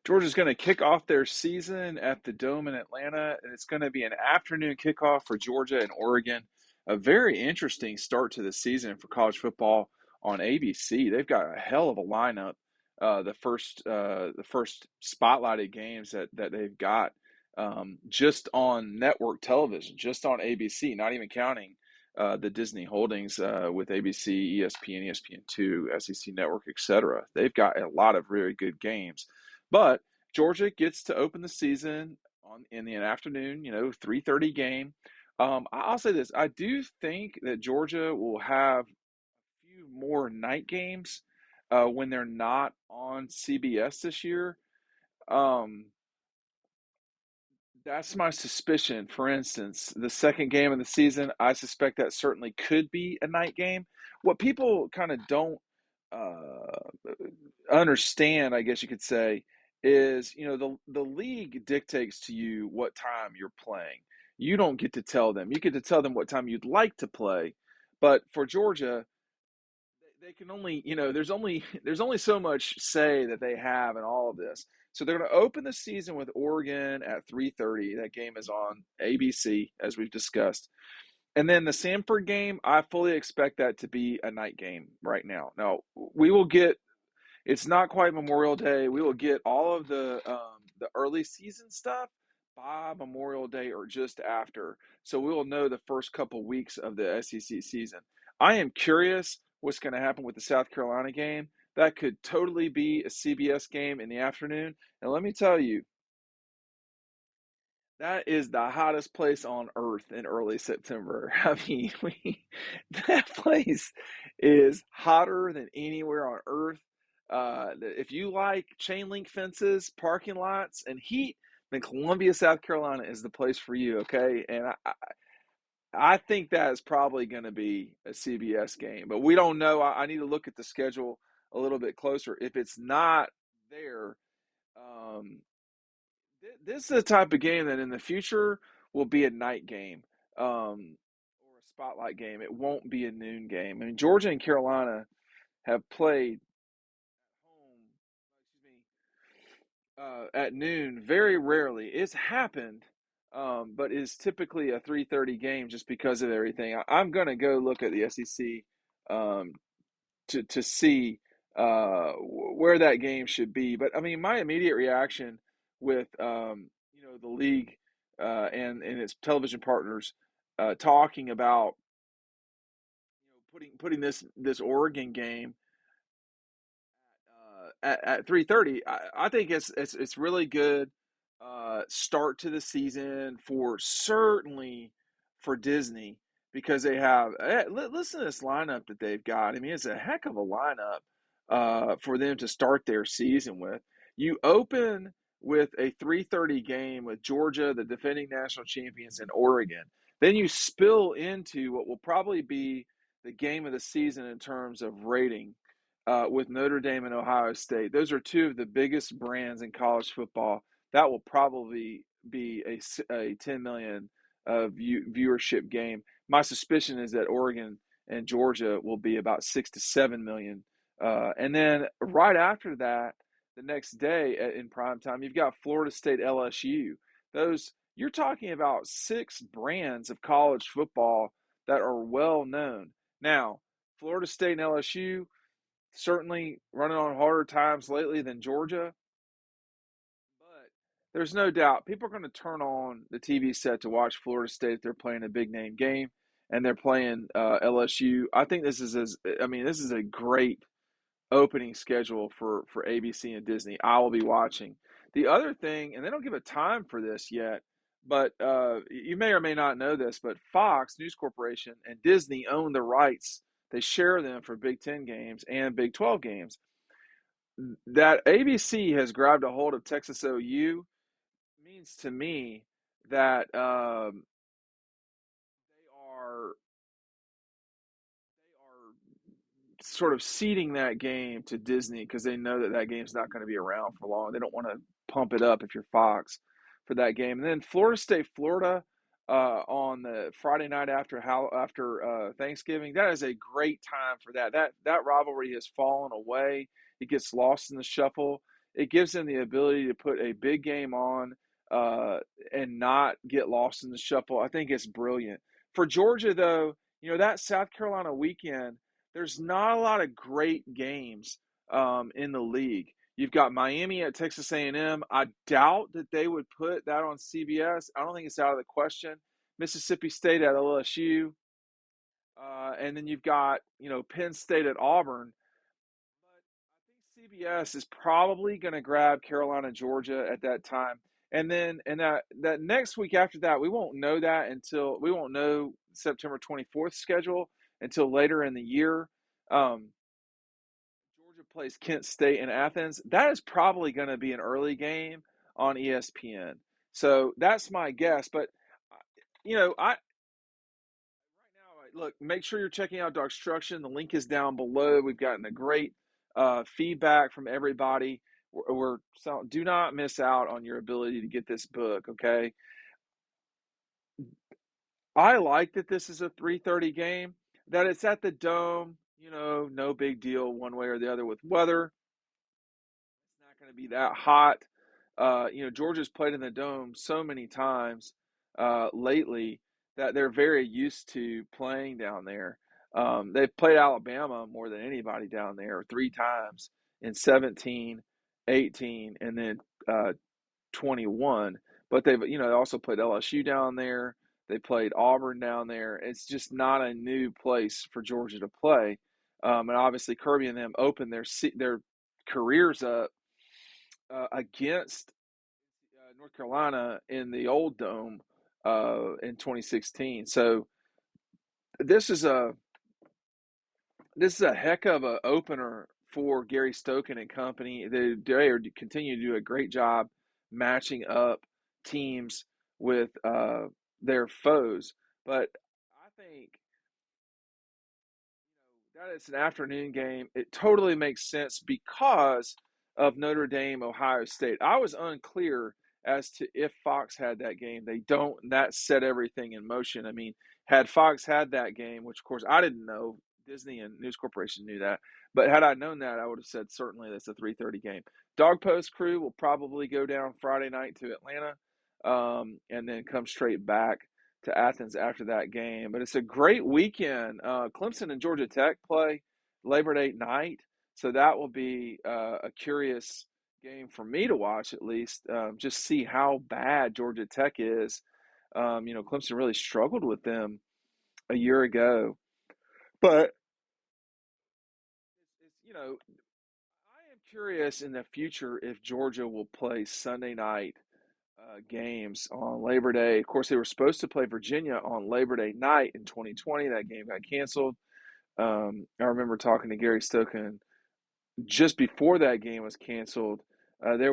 Georgia's going to kick off their season at the Dome in Atlanta, and it's going to be an afternoon kickoff for Georgia and Oregon. A very interesting start to the season for college football on ABC. They've got a hell of a lineup. The first spotlighted games that they've got just on network television, just on ABC, not even counting the Disney holdings with ABC, ESPN, ESPN2, SEC Network, etc. They've got a lot of really good games. But Georgia gets to open the season in the afternoon, 3:30 game. I'll say this: I do think that Georgia will have a few more night games when they're not on CBS this year. Um, that's my suspicion. For instance, the second game of the season, I suspect that certainly could be a night game. What people kind of don't uh, understand, I guess you could say, is the league dictates to you what time you're playing. You don't get to tell them. You get to tell them what time you'd like to play. But for Georgia, they can only there's only so much say that they have in all of this. So they're going to open the season with Oregon at 3:30. That game is on ABC, as we've discussed. And then the Samford game, I fully expect that to be a night game right now. Now, we will get it's not quite Memorial Day. We will get all of the early season stuff by Memorial Day or just after. So we will know the first couple weeks of the SEC season. I am curious what's going to happen with the South Carolina game. That could totally be a CBS game in the afternoon. And let me tell you, that is the hottest place on earth in early September. I mean, that place is hotter than anywhere on earth. If you like chain link fences, parking lots, and heat, then Columbia, South Carolina is the place for you, okay? And I think that is probably going to be a CBS game, but we don't know. I need to look at the schedule a little bit closer. If it's not there, um, this is the type of game that in the future will be a night game or a spotlight game. It won't be a noon game. I mean, Georgia and Carolina have played home, excuse me, at noon very rarely. It's happened, but is typically a 3:30 game just because of everything. I'm going to go look at the SEC um, to see where that game should be. But I mean, my immediate reaction with the league and its television partners talking about putting this Oregon game at 3:30, I think it's really good start to the season for certainly for Disney because they have listen to this lineup that they've got. I mean, it's a heck of a lineup for them to start their season with. You open with a 3:30 game with Georgia, the defending national champions, in Oregon. Then you spill into what will probably be the game of the season in terms of rating with Notre Dame and Ohio State. Those are two of the biggest brands in college football. That will probably be a 10 million viewership game. My suspicion is that Oregon and Georgia will be about 6 to 7 million. And then right after that, the next day in prime time, you've got Florida State LSU. Those you're talking about six brands of college football that are well known. Now, Florida State and LSU certainly running on harder times lately than Georgia, but there's no doubt people are going to turn on the TV set to watch Florida State if they're playing a big name game and they're playing LSU. I think this is a great opening schedule for ABC and Disney. I will be watching. The other thing, and they don't give a time for this yet, but you may or may not know this, but Fox News Corporation and Disney own the rights. They share them for Big Ten games and Big 12 games. That ABC has grabbed a hold of Texas OU means to me that they are sort of ceding that game to Disney because they know that that game's not going to be around for long. They don't want to pump it up if you're Fox for that game. And then Florida State, Florida on the Friday night after Thanksgiving. That is a great time for that. That rivalry has fallen away. It gets lost in the shuffle. it gives them the ability to put a big game on uh, and not get lost in the shuffle. I think it's brilliant. For Georgia, though, that South Carolina weekend, there's not a lot of great games in the league. You've got Miami at Texas A&M. I doubt that they would put that on CBS. I don't think it's out of the question. Mississippi State at LSU, and then you've got Penn State at Auburn. I think CBS is probably going to grab Carolina, Georgia at that time. And then that next week after that, we won't know September 24th schedule until later in the year. Georgia plays Kent State in Athens. That is probably going to be an early game on ESPN. So that's my guess. But I right now, look, make sure you're checking out DAWGSTRUCTION. The link is down below. We've gotten a great feedback from everybody. Do not miss out on your ability to get this book. Okay, I like that this is a 3:30 game. That it's at the Dome. No big deal one way or the other with weather. It's not going to be that hot. Georgia's played in the Dome so many times lately that they're very used to playing down there. They've played Alabama more than anybody down there 3 times in 17, 18, and then 21. But they also played LSU down there. They played Auburn down there. It's just not a new place for Georgia to play. And obviously Kirby and them opened their careers up against North Carolina in the old dome in 2016. So this is a heck of a opener for Gary Stokan and company. They are continue to do a great job matching up teams with their foes. But I think that it's an afternoon game. It totally makes sense because of Notre Dame, Ohio State. I was unclear as to if Fox had that game. They don't, and that set everything in motion. I mean, had Fox had that game, which of course I didn't know, Disney and News Corporation knew that, but had I known that, I would have said certainly that's a 3:30 game. Dog Post Crew will probably go down Friday night to Atlanta, and then come straight back to Athens after that game. But it's a great weekend. Clemson and Georgia Tech play Labor Day night, so that will be a curious game for me to watch at least. Just see how bad Georgia Tech is. Clemson really struggled with them a year ago, but I am curious in the future if Georgia will play Sunday night games on Labor Day. Of course, they were supposed to play Virginia on Labor Day night in 2020. That game got canceled. I remember talking to Gary Stokan just before that game was canceled. They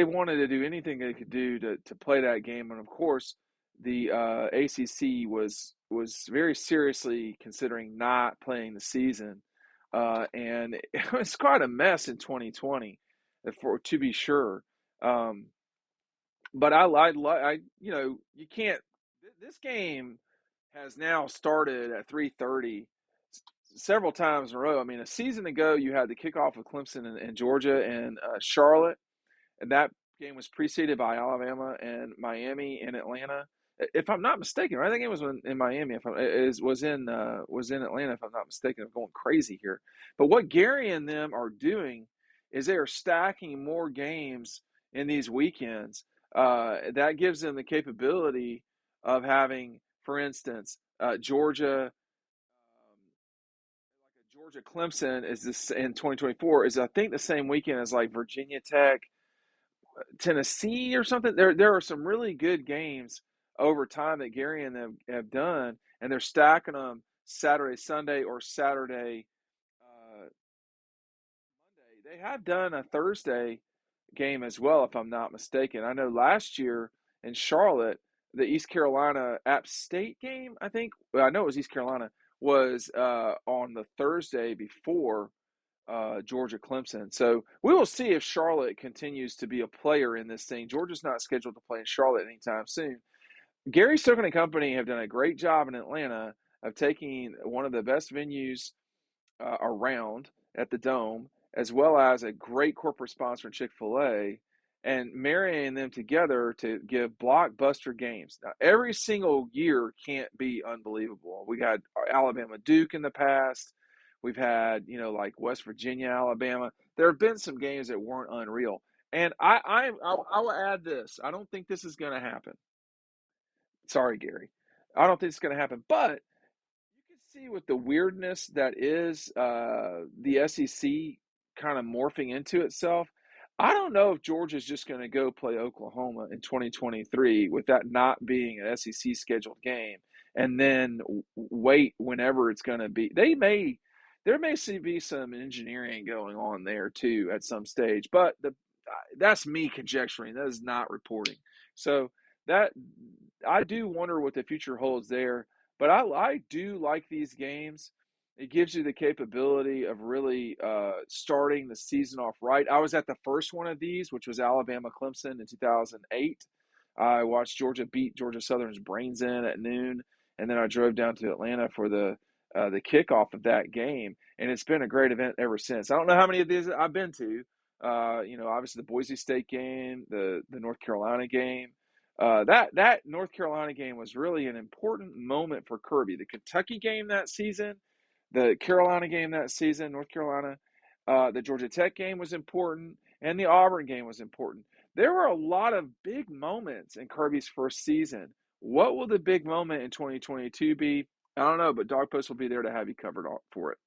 wanted to do anything they could do to play that game, and of course, the ACC was very seriously considering not playing the season, and it was quite a mess in 2020, to be sure. Um, but you can't. This game has now started at 3:30 several times in a row. I mean, a season ago you had the kickoff with Clemson and Georgia and Charlotte, and that game was preceded by Alabama and Miami and Atlanta. If I'm not mistaken, right? I think it was in Miami. If was in Atlanta, if I'm not mistaken. I'm going crazy here. But what Gary and them are doing is they are stacking more games in these weekends. That gives them the capability of having, for instance, Georgia. Like a Georgia Clemson is this in 2024 is I think the same weekend as like Virginia Tech, Tennessee or something. There are some really good games over time that Gary and them have done, and they're stacking them Saturday, Sunday, or Saturday, Monday. They have done a Thursday game as well, if I'm not mistaken. I know last year in Charlotte, the East Carolina App State game, I think, well, I know it was East Carolina, was on the Thursday before Georgia Clemson. So we will see if Charlotte continues to be a player in this thing. Georgia's not scheduled to play in Charlotte anytime soon. Gary Stokan and company have done a great job in Atlanta of taking one of the best venues around at the Dome as well as a great corporate sponsor in Chick-fil-A, and marrying them together to give blockbuster games. Now, every single year can't be unbelievable. We got Alabama Duke in the past. We've had, like West Virginia, Alabama. There have been some games that weren't unreal. And I will add this. I don't think this is going to happen. Sorry, Gary. I don't think it's going to happen. But you can see with the weirdness that is the SEC kind of morphing into itself. I don't know if Georgia's just going to go play Oklahoma in 2023 with that not being an SEC scheduled game, and then wait whenever it's going to be. There may be some engineering going on there too at some stage, but that's me conjecturing. That is not reporting. So that I do wonder what the future holds there. But I do like these games. It gives you the capability of really starting the season off right. I was at the first one of these, which was Alabama Clemson in 2008. I watched Georgia beat Georgia Southern's brains in at noon, and then I drove down to Atlanta for the kickoff of that game, and it's been a great event ever since. I don't know how many of these I've been to. Obviously the Boise State game, the North Carolina game. That North Carolina game was really an important moment for Kirby. The Kentucky game that season, the Carolina game that season, North Carolina, the Georgia Tech game was important, and the Auburn game was important. There were a lot of big moments in Kirby's first season. What will the big moment in 2022 be? I don't know, but Dog Post will be there to have you covered for it.